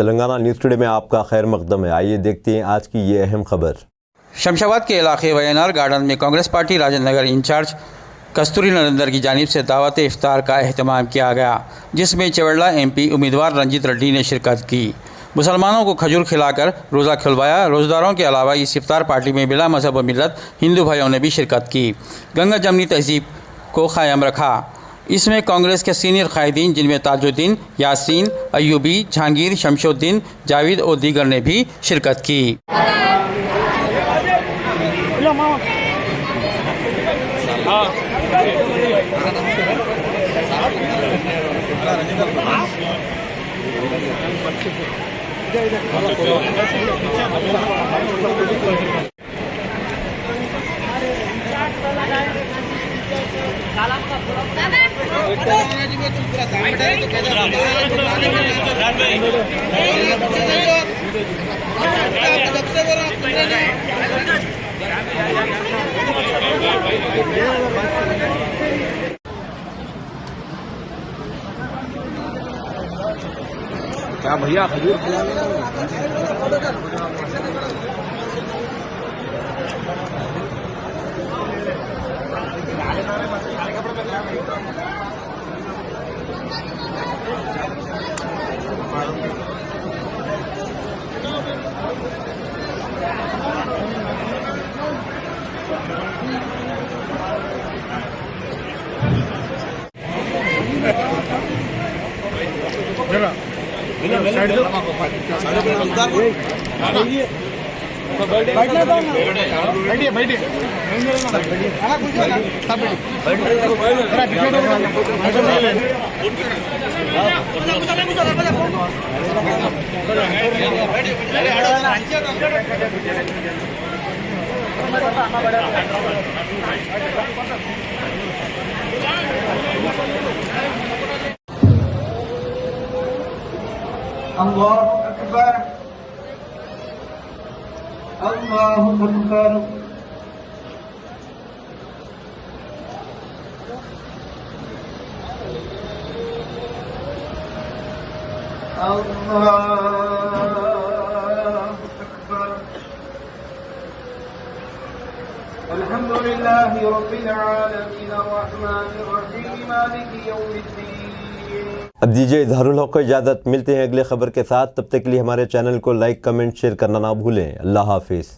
Telangana news today में आपका खैर मकदम है। आइए देखते हैं आज की ये अहम खबर। शमशाबाद के इलाके वयनार गार्डन में कांग्रेस पार्टी राजेंद्र नगर इंचार्ज कस्तूरी नरेंद्र की जानिब से दावत इफ्तार का अहतमाम किया गया, जिसमें चवड़ला MP उम्मीदवार रंजीत रेड्डी ने शिरकत की। मुसलमानों को खजूर खिलाकर रोज़ा खुलवाया। रोज़ेदारों के अलावा इस इफ्तार पार्टी में बिला मजहब व मिलत हिंदू भाइयों ने भी शिरकत की, गंगा जमनी तहजीब को कायम रखा। इसमें कांग्रेस के सीनियर कायदीन जिनमें ताजुद्दीन, यासीन, अयूबी, जहांगीर, शमशुद्दीन, जावेद और दीगर ने भी शिरकत की। क्या भैया खजूर अल्लाहु अकबर, अल्लाहु अकबर। अल्हम्दुलिल्लाहि रब्बिल आलमीन अर्रहमानिर रहीम मालिकि यौमिद्दीन। अब दीजिए इजहारुल हक को इजाज़त। मिलते हैं अगले खबर के साथ, तब तक के लिए हमारे चैनल को लाइक, कमेंट, शेयर करना ना भूलें। अल्लाह हाफिज़।